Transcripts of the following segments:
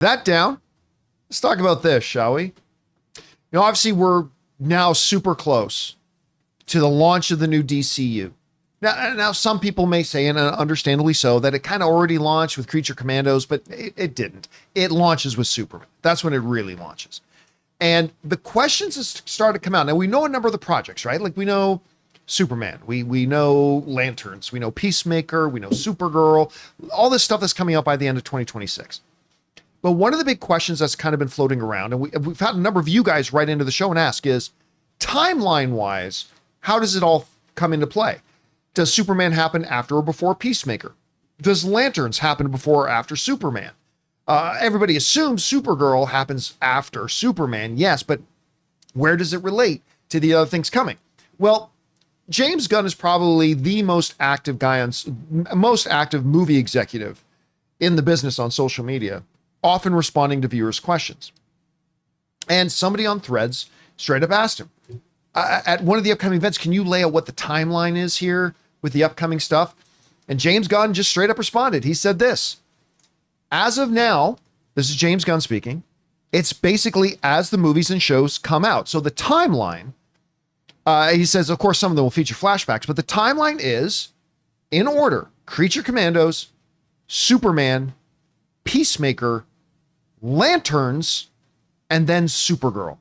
That down, let's talk about this, shall we? Obviously, we're now super close to the launch of the new DCU. Now, some people may say, and understandably so, that it kind of already launched with Creature Commandos, but it didn't. It launches with Superman. That's when it really launches. And the questions have started to come out. Now, we know a number of the projects, right? Like we know Superman, we know Lanterns, we know Peacemaker, we know Supergirl, all this stuff that's coming out by the end of 2026. But one of the big questions that's kind of been floating around, and we've had a number of you guys write into the show and ask is, timeline-wise, how does it all come into play? Does Superman happen after or before Peacemaker? Does Lanterns happen before or after Superman? Everybody assumes Supergirl happens after Superman, yes, but where does it relate to the other things coming? Well, James Gunn is probably the most active movie executive in the business on social media, often responding to viewers' questions. And somebody on Threads straight up asked him, at one of the upcoming events, can you lay out what the timeline is here with the upcoming stuff? And James Gunn just straight up responded. He said this, as of now, this is James Gunn speaking, it's basically as the movies and shows come out. So the timeline, he says, of course, some of them will feature flashbacks, but the timeline is, in order, Creature Commandos, Superman, Peacemaker, Lanterns, and then Supergirl.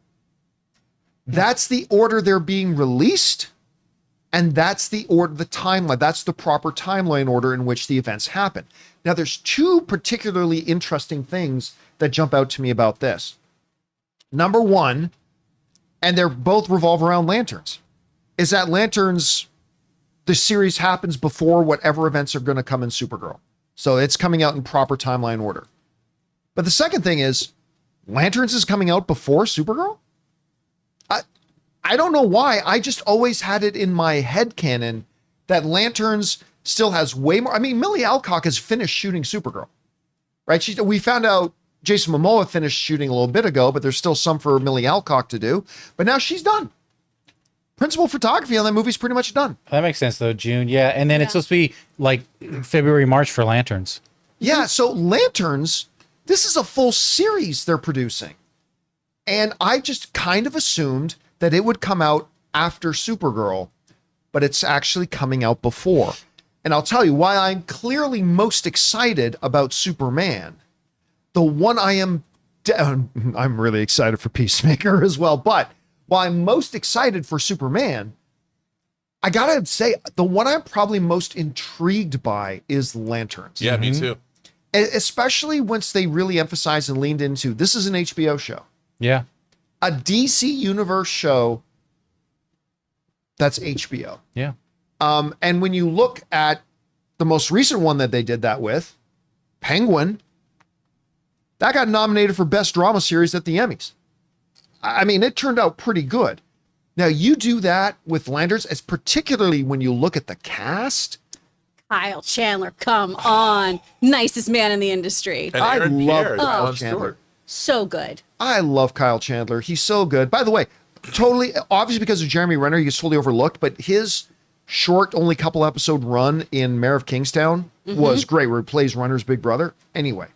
That's the order they're being released, and that's the order, the timeline. That's the proper timeline order in which the events happen. Now, there's two particularly interesting things that jump out to me about this. Number one, and they're both revolve around Lanterns, is that Lanterns, the series happens before whatever events are going to come in Supergirl. So it's coming out in proper timeline order. But the second thing is, Lanterns is coming out before Supergirl? I don't know why. I just always had it in my headcanon that Lanterns still has way more. I mean, Millie Alcock has finished shooting Supergirl, right? We found out Jason Momoa finished shooting a little bit ago, but there's still some for Millie Alcock to do. But now she's done. Principal photography on that movie's pretty much done. That makes sense, though, June. Yeah, and then it's supposed to be like February, March for Lanterns. Yeah, so Lanterns, this is a full series they're producing. And I just kind of assumed that it would come out after Supergirl, but it's actually coming out before. And I'll tell you why I'm clearly most excited about Superman. The one I'm really excited for Peacemaker as well, but while I'm most excited for Superman, I gotta say, the one I'm probably most intrigued by is Lanterns. Yeah, me too. Especially once they really emphasized and leaned into, this is an HBO show. Yeah. A DC Universe show that's HBO. Yeah. And when you look at the most recent one that they did that with, Penguin, that got nominated for Best Drama Series at the Emmys. I mean, it turned out pretty good. Now, you do that with Lanterns, as particularly when you look at the cast. Kyle Chandler, come on. Nicest man in the industry. And I Aaron love Pierre, Kyle Jon Chandler. Stewart. So good. I love Kyle Chandler. He's so good. By the way, totally, obviously because of Jeremy Renner, he gets totally overlooked, but his short, only couple episode run in Mayor of Kingstown was great, where he plays Renner's big brother. Anyway,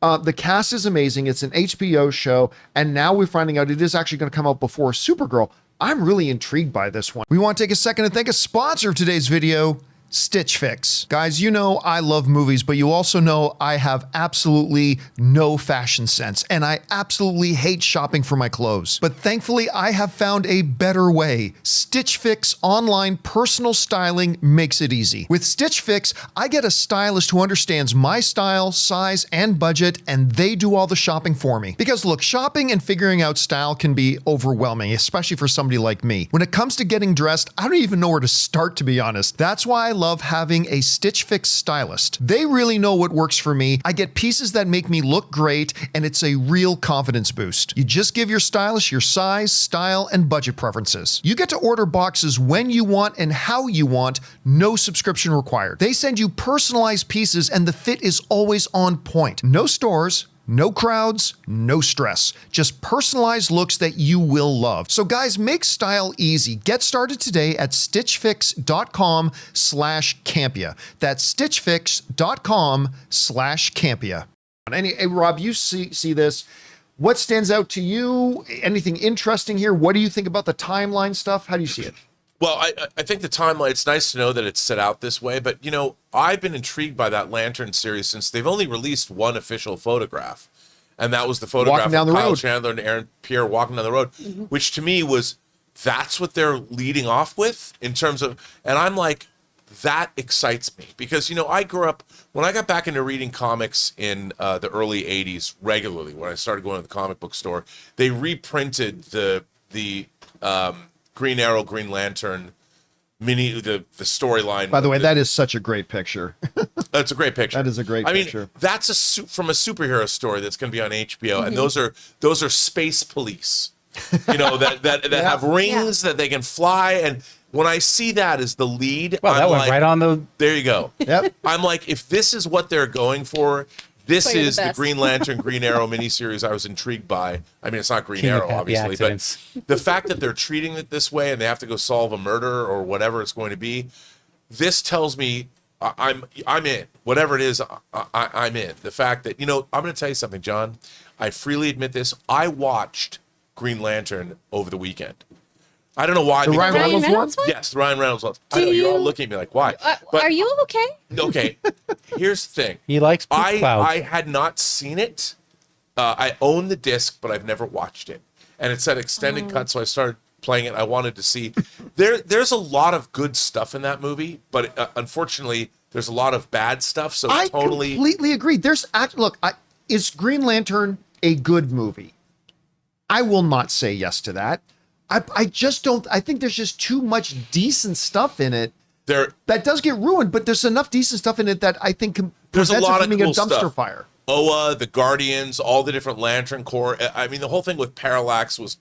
the cast is amazing. It's an HBO show, and now we're finding out it is actually going to come out before Supergirl. I'm really intrigued by this one. We want to take a second to thank a sponsor of today's video, Stitch Fix. Guys, you know I love movies, but you also know I have absolutely no fashion sense, and I absolutely hate shopping for my clothes. But thankfully, I have found a better way. Stitch Fix online personal styling makes it easy. With Stitch Fix, I get a stylist who understands my style, size, and budget, and they do all the shopping for me. Because look, shopping and figuring out style can be overwhelming, especially for somebody like me. When it comes to getting dressed, I don't even know where to start, to be honest. That's why I love having a Stitch Fix stylist. They really know what works for me. I get pieces that make me look great, and it's a real confidence boost. You just give your stylist your size, style, and budget preferences. You get to order boxes when you want and how you want, no subscription required. They send you personalized pieces, and the fit is always on point. No stores, no crowds, no stress. Just personalized looks that you will love. So guys, make style easy. Get started today at stitchfix.com/Campea. That's stitchfix.com/Campea. Hey, Rob, you see this. What stands out to you? Anything interesting here? What do you think about the timeline stuff? How do you see it? Well, I think the timeline, it's nice to know that it's set out this way, but, I've been intrigued by that Lantern series since they've only released one official photograph, and that was the photograph Walking down of the Kyle road. Chandler and Aaron Pierre walking down the road, which to me that's what they're leading off with in terms of, and I'm like, that excites me because, I grew up, when I got back into reading comics in the early 80s regularly, when I started going to the comic book store, they reprinted the Green Arrow, Green Lantern the storyline. By the way, that is such a great picture. That's a great picture. That is a great picture. I mean, that's from a superhero story that's going to be on HBO, and those are space police, that have rings that they can fly. And when I see that as the lead, Well, I'm that went like, right on the. there you go. Yep. I'm like, if this is what they're going for, this Play the is the best. Green Lantern, Green Arrow miniseries I was intrigued by. I mean, it's not Green King of Arrow, Happy obviously, Accidents. but the fact that they're treating it this way and they have to go solve a murder or whatever it's going to be, this tells me I'm in. Whatever it is, I'm in. The fact that, I'm going to tell you something, John. I freely admit this. I watched Green Lantern over the weekend. I don't know why. The because- Ryan Reynolds one? Yes, the Ryan Reynolds one. I Do know, you're all you- looking at me like, why? But- Are you okay? Okay, here's the thing. He likes poop I clouds. had not seen it. I own the disc, but I've never watched it. And it said extended cut, so I started playing it. I wanted to see. There's a lot of good stuff in that movie, but unfortunately, there's a lot of bad stuff. So I totally. completely agree. Is Green Lantern a good movie? I will not say yes to that. I just don't. I think there's just too much decent stuff in it There, that does get ruined, but there's enough decent stuff in it that I think There's a prevents it lot from of being a cool dumpster stuff. fire. Oa, the Guardians, all the different Lantern Corps. I mean, the whole thing with Parallax was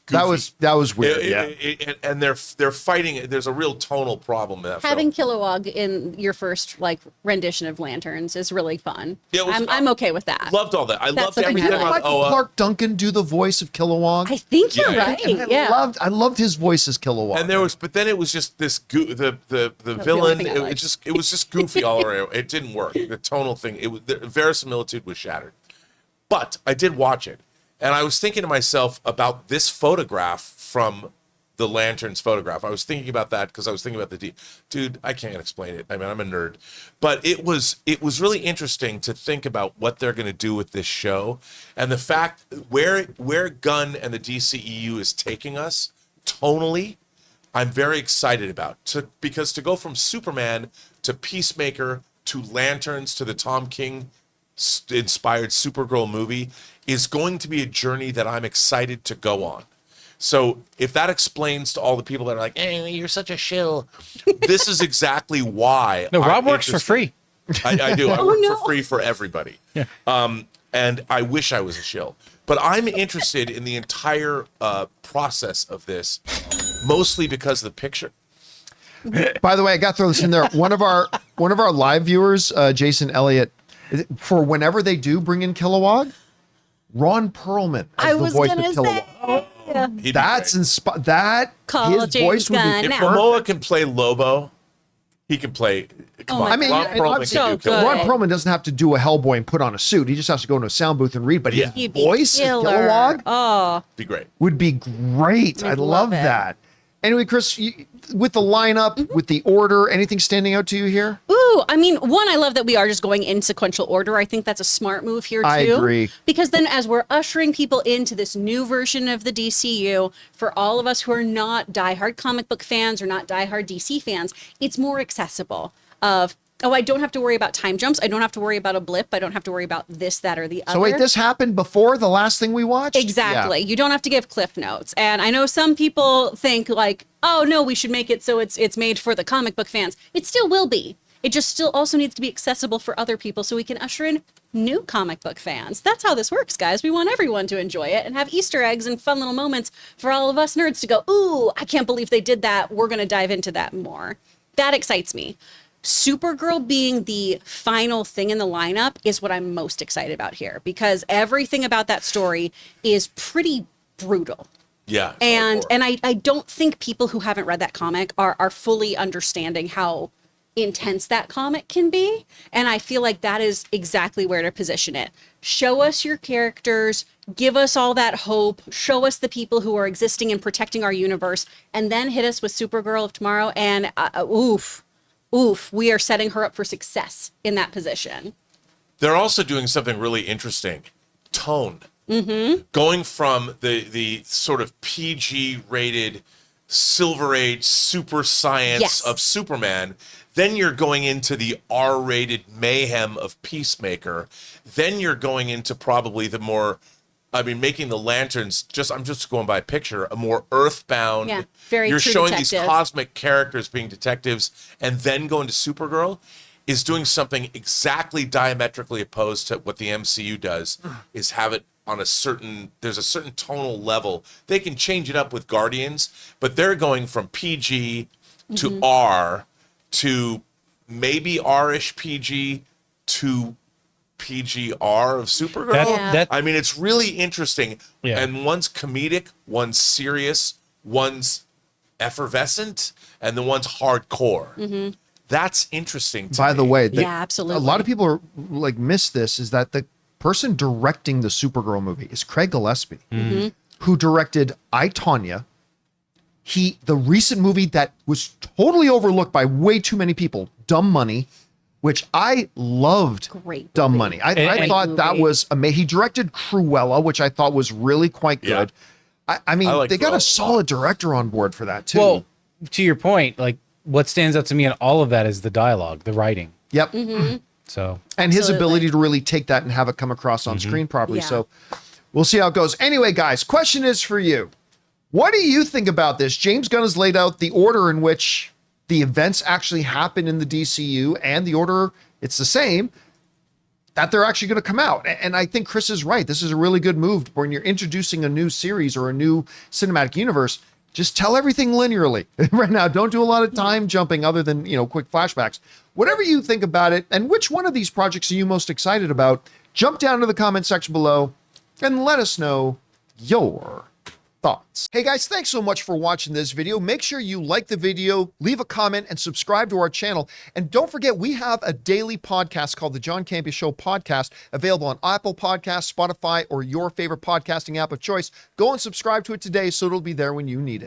goofy. That was weird. Yeah. And they're fighting. There's a real tonal problem in that Having film. Kilowog in your first rendition of Lanterns is really fun. Yeah, it was- I'm okay with that. Loved all that. I loved something everything I Didn't like. about Michael Oa. Clark Duncan do the voice of Kilowog? I think you're Yeah. right. And Yeah. I loved his voice as Kilowog. And but then it was just this the the villain. only thing I liked. It was just goofy all around. It didn't work. The tonal thing. The verisimilitude was shattered. But I did watch it, and I was thinking to myself about this photograph from the Lantern's photograph. I was thinking about that because I was thinking about dude. I can't explain it. I mean, I'm a nerd, but it was really interesting to think about what they're going to do with this show, and the fact where Gunn and the DCEU is taking us tonally. I'm very excited about because to go from Superman to Peacemaker to Lanterns to the Tom King inspired Supergirl movie is going to be a journey that I'm excited to go on. So if that explains to all the people that are like, "Hey, you're such a shill," this is exactly why. No, Rob I'm works for interested. free. I do. I work no. for free for everybody. Yeah. And I wish I was a shill. But I'm interested in the entire process of this, mostly because of the picture. By the way, I got to throw this in there. One of our live viewers, Jason Elliott, for whenever they do bring in Kilowog, Ron Perlman I as the was voice of gonna Kilowog. say. He'd be That's great. that Call his James voice would Gunn be now. If Momoa can play Lobo, he can play. Come Oh on, my I mean, Ron and Perlman obviously, can so do Killer. good. Ron Perlman doesn't have to do a Hellboy and put on a suit. He just has to go into a sound booth and read. But his He'd be voice as killer. Kilowog Oh, Be great. would be great. I I'd love love it. that. Anyway, Chris, with the lineup, with the order, anything standing out to you here? ooh, I mean, one, I love that we are just going in sequential order. I think that's a smart move here, too. I agree. Because then as we're ushering people into this new version of the DCU, for all of us who are not diehard comic book fans or not diehard DC fans, it's more accessible of, oh, I don't have to worry about time jumps. I don't have to worry about a blip. I don't have to worry about this, that, or the other. So wait, this happened before the last thing we watched? Exactly. You don't have to give cliff notes. And I know some people think like, oh no, we should make it so it's made for the comic book fans. It still will be. It just still also needs to be accessible for other people so we can usher in new comic book fans. That's how this works, guys. We want everyone to enjoy it and have Easter eggs and fun little moments for all of us nerds to go, ooh, I can't believe they did that. We're going to dive into that more. That excites me. Supergirl being the final thing in the lineup is what I'm most excited about here because everything about that story is pretty brutal. Yeah. And I don't think people who haven't read that comic are fully understanding how intense that comic can be. And I feel like that is exactly where to position it. Show us your characters, give us all that hope, show us the people who are existing and protecting our universe, and then hit us with Supergirl of tomorrow. And oof, we are setting her up for success in that position. They're also doing something really interesting. Tone. Going from the sort of PG rated Silver Age super science Yes. of Superman. Then you're going into the R-rated mayhem of Peacemaker. Then you're going into probably the more, I mean, making the Lanterns, I'm just going by picture, a more earthbound. Yeah, very You're true showing detective. these cosmic characters being detectives, and then going to Supergirl is doing something exactly diametrically opposed to what the MCU does, is have it on there's a certain tonal level. They can change it up with Guardians, but they're going from PG to R to maybe R-ish PG to PGR of Supergirl. I mean, it's really interesting. Yeah. And one's comedic, one's serious, one's effervescent, and the one's hardcore. That's interesting to By the me. way, Yeah, absolutely. a lot of people are like miss this, is that the person directing the Supergirl movie is Craig Gillespie, who directed I, Tonya. The recent movie that was totally overlooked by way too many people, Dumb Money, which I loved. Great Dumb movie. Money. I And- thought that movie. was amazing. He directed Cruella, which I thought was really quite Yeah. good. I mean, I like they got Cruella a a lot. solid director on board for that too. Well, to your point, like what stands out to me in all of that is the dialogue, the writing. Yep. So And his Absolutely. ability to really take that and have it come across on screen properly. Yeah. So we'll see how it goes. Anyway, guys, question is for you. What do you think about this? James Gunn has laid out the order in which the events actually happen in the DCU, and the order, it's the same, that they're actually going to come out. And I think Chris is right. This is a really good move when you're introducing a new series or a new cinematic universe. Just tell everything linearly right now. Don't do a lot of time jumping other than, quick flashbacks. Whatever you think about it, and which one of these projects are you most excited about, jump down to the comment section below and let us know your thoughts. Hey guys, thanks so much for watching this video. Make sure you like the video, leave a comment, and subscribe to our channel. And don't forget, we have a daily podcast called the John Campea Show podcast, available on Apple Podcasts, Spotify, or your favorite podcasting app of choice. Go and subscribe to it today so it'll be there when you need it.